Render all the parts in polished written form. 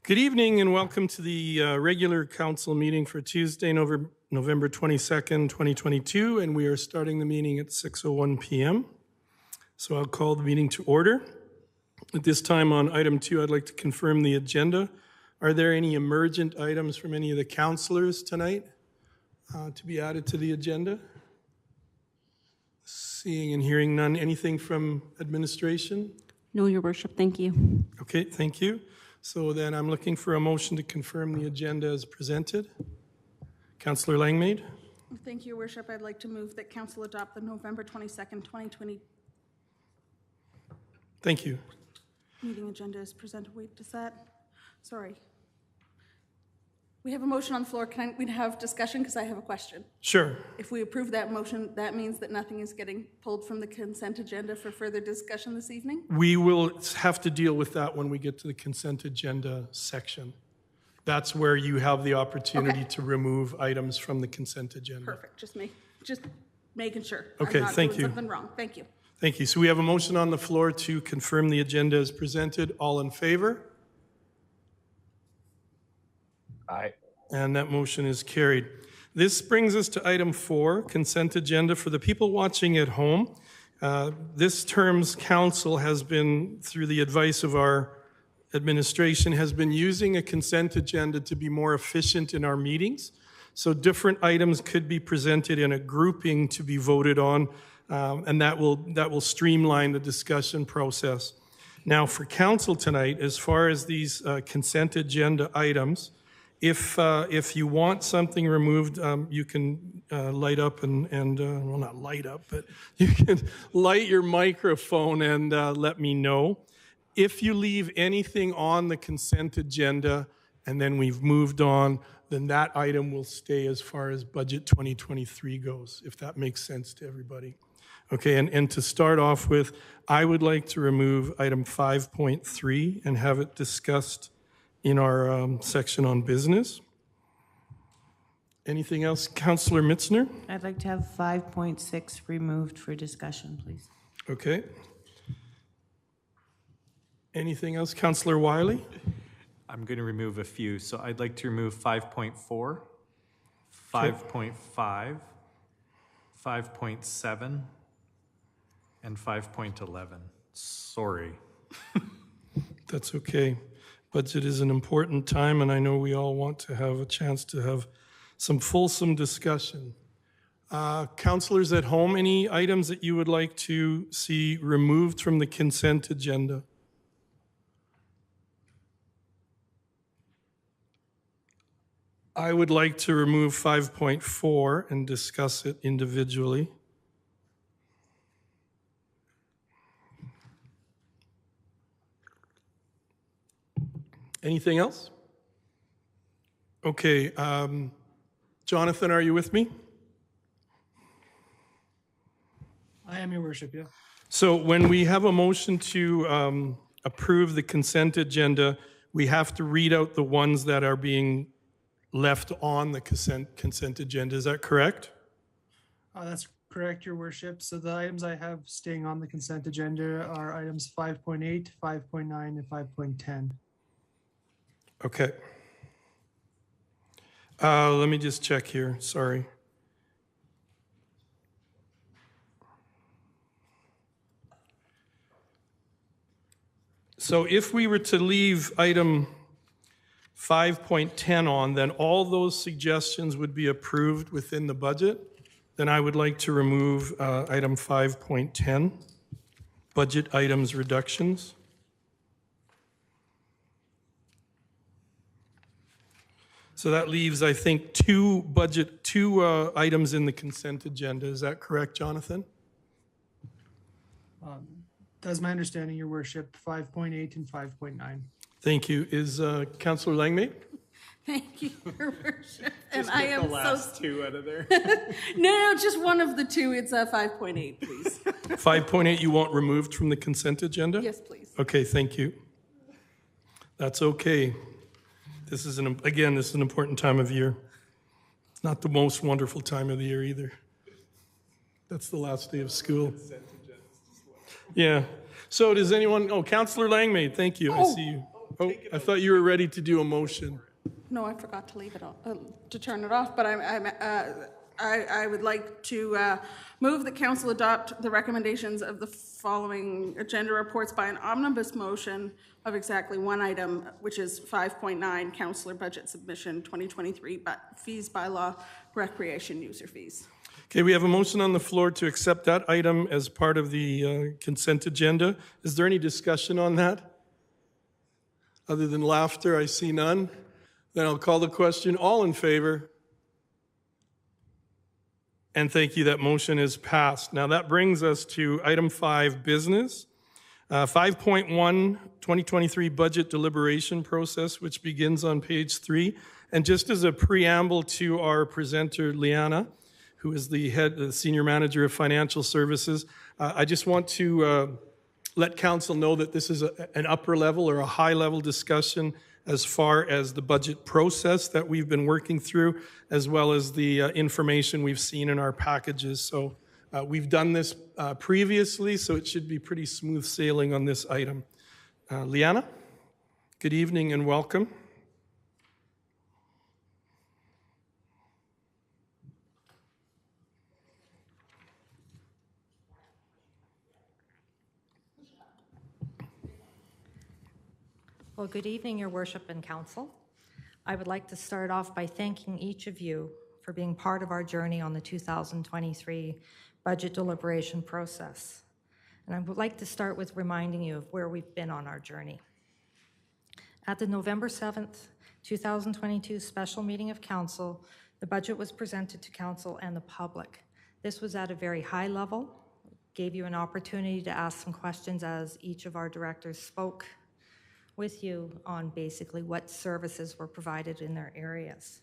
Good evening and welcome to the regular council meeting for Tuesday, November 22nd, 2022, and we are starting the meeting at 6:01 p.m. So I'll call the meeting to order. At this time on item 2, I'd like to confirm the agenda. Are there any emergent items from any of the councilors tonight to be added to the agenda? Seeing and hearing none. Anything from administration? No, Your Worship, thank you. Okay, thank you. So then I'm looking for a motion to confirm the agenda as presented. Councillor Langmaid? Thank you, Your Worship. I'd like to move that Council adopt the November 22nd, 2020 Thank you. meeting agenda as presented. Wait, does that? Sorry. We have a motion on the floor. Can we have discussion? Because I have a question. Sure. If we approve that motion, that means that nothing is getting pulled from the consent agenda for further discussion this evening? We will have to deal with that when we get to the consent agenda section. That's where you have the opportunity to remove items from the consent agenda. Perfect. Just making sure. Okay, I'm not thank doing you. something wrong. Thank you. Thank you. So we have a motion on the floor to confirm the agenda as presented. All in favor? Aye. And that motion is carried. This brings us to item 4, consent agenda. For the people watching at home, this term's council has been, through the advice of our administration, has been using a consent agenda to be more efficient in our meetings. So different items could be presented in a grouping to be voted on, and that will streamline the discussion process. Now, for council tonight, as far as these consent agenda items, if you want something removed, you can light up well, not light up, but you can light your microphone and let me know. If you leave anything on the consent agenda and then we've moved on, then that item will stay as far as budget 2023 goes, if that makes sense to everybody. Okay, and to start off with, I would like to remove item 5.3 and have it discussed in our section on business. Anything else? Councillor Mitzner? I'd like to have 5.6 removed for discussion, please. Okay. Anything else? Councillor Wiley? I'm going to remove a few. So I'd like to remove 5.4, 5.5, 5.7, and 5.11. Sorry. That's okay. Budget is an important time, and I know we all want to have a chance to have some fulsome discussion. Councillors at home, any items that you would like to see removed from the consent agenda? I would like to remove 5.4 and discuss it individually. Anything else? Okay, Jonathan, are you with me? I am, Your Worship, yeah. So when we have a motion to approve the consent agenda, we have to read out the ones that are being left on the consent agenda. Is that correct? That's correct, Your Worship. So the items I have staying on the consent agenda are items 5.8, 5.9, and 5.10. Okay. Let me just check here. Sorry. So if we were to leave item 5.10 on, then all those suggestions would be approved within the budget. Then I would like to remove item 5.10, budget items reductions. So that leaves, I think, two items in the consent agenda. Is that correct, Jonathan? That's my understanding, Your Worship, 5.8 and 5.9. Thank you. Is Councillor Langmaid? Thank you, Your Worship. And Just I get am the last two out of there. No, just one of the two. It's 5.8, please. 5.8 you want removed from the consent agenda? Yes, please. Okay, thank you. That's okay. This is an important time of year. It's not the most wonderful time of the year either. That's the last day of school. Yeah. So does anyone, Councillor Langmaid, thank you. I see you. Oh, I thought you were ready to do a motion. No, I forgot to leave it on, to turn it off, but I would like to move that council adopt the recommendations of the following agenda reports by an omnibus motion of exactly one item, which is 5.9, councillor budget submission 2023, but fees by law, recreation user fees. Okay, we have a motion on the floor to accept that item as part of the consent agenda. Is there any discussion on that? Other than laughter, I see none. Then I'll call the question. All in favor? And thank you, that motion is passed. Now that brings us to item 5, business. 5.1, 2023 budget deliberation process, which begins on page 3. And just as a preamble to our presenter, Liana, who is the senior manager of financial services, I just want to let council know that this is an upper level or a high level discussion as far as the budget process that we've been working through, as well as the information we've seen in our packages. So we've done this previously, so it should be pretty smooth sailing on this item. Liana, good evening and welcome. Well, good evening, Your Worship and Council. I would like to start off by thanking each of you for being part of our journey on the 2023 budget deliberation process. And I would like to start with reminding you of where we've been on our journey. At the November 7th, 2022 special meeting of Council, the budget was presented to Council and the public. This was at a very high level, gave you an opportunity to ask some questions as each of our directors spoke with you on basically what services were provided in their areas.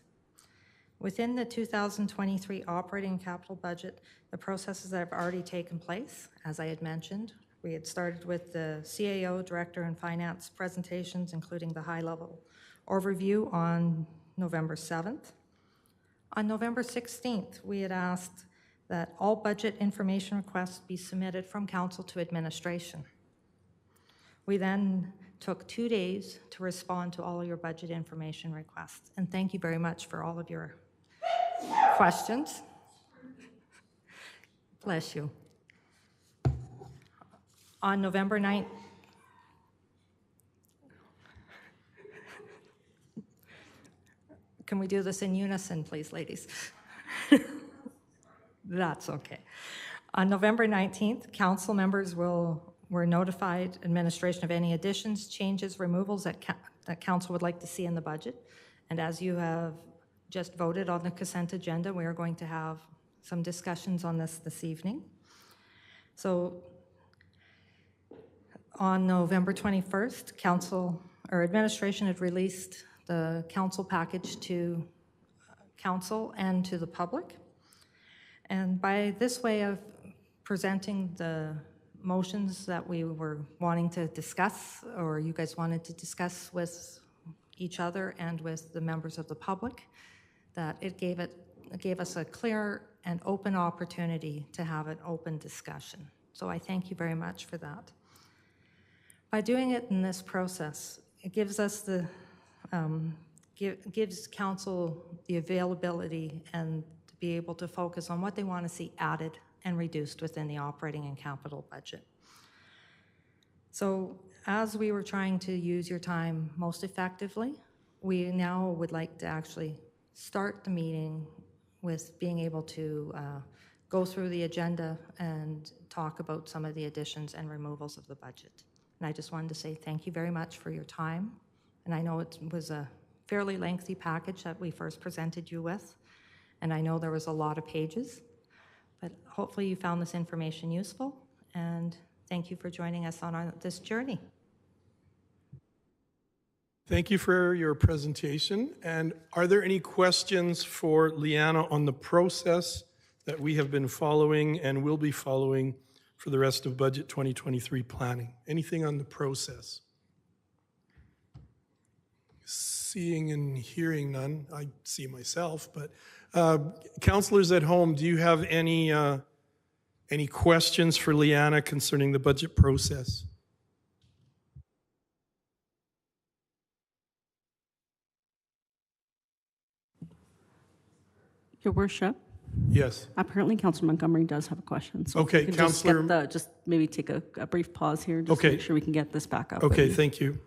Within the 2023 operating capital budget, the processes that have already taken place, as I had mentioned, we had started with the CAO, Director and Finance presentations, including the high-level overview on November 7th. On November 16th, we had asked that all budget information requests be submitted from Council to administration. We then took 2 days to respond to all your budget information requests. And thank you very much for all of your questions. Bless you. On November 9th, can we do this in unison, please, ladies? That's okay. On November 19th, council members were notified administration of any additions, changes, removals that council would like to see in the budget. And as you have just voted on the consent agenda, we are going to have some discussions on this evening. So on November 21st, council or administration had released the council package to council and to the public. And by this way of presenting the motions that we were wanting to discuss, or you guys wanted to discuss with each other and with the members of the public, that it gave us a clear and open opportunity to have an open discussion. So I thank you very much for that. By doing it in this process, it gives us gives council the availability and to be able to focus on what they want to see added and reduced within the operating and capital budget. So as we were trying to use your time most effectively, we now would like to actually start the meeting with being able to go through the agenda and talk about some of the additions and removals of the budget. And I just wanted to say thank you very much for your time. And I know it was a fairly lengthy package that we first presented you with, and I know there was a lot of pages. But hopefully you found this information useful, and thank you for joining us on this journey. Thank you for your presentation. And are there any questions for Liana on the process that we have been following and will be following for the rest of Budget 2023 planning? Anything on the process? Seeing and hearing none. I see myself, but councillors at home, do you have any questions for Liana concerning the budget process? Your worship, Yes. apparently Councilor Montgomery does have a question. So if Okay, we could just Councillor- just maybe take a brief pause here, just to Okay. make sure we can get this back up. Okay, and- thank you.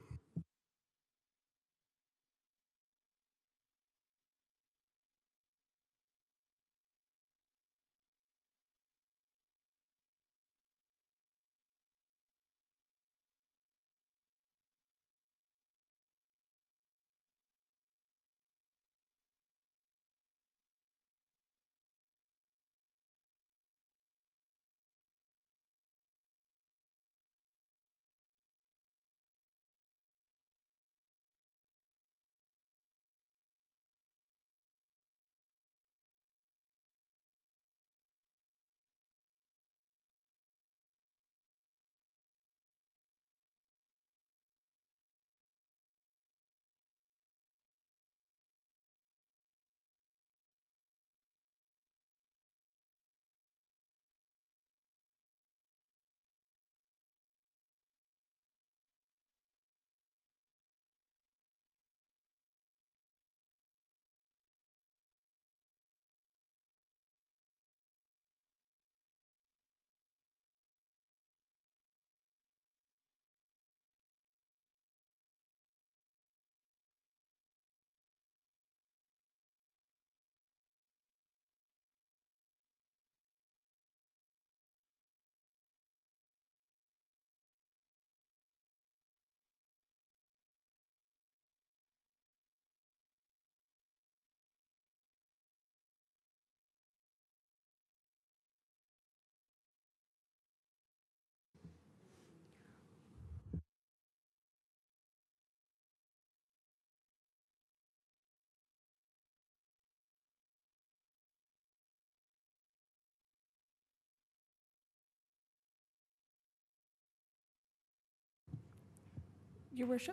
Your worship?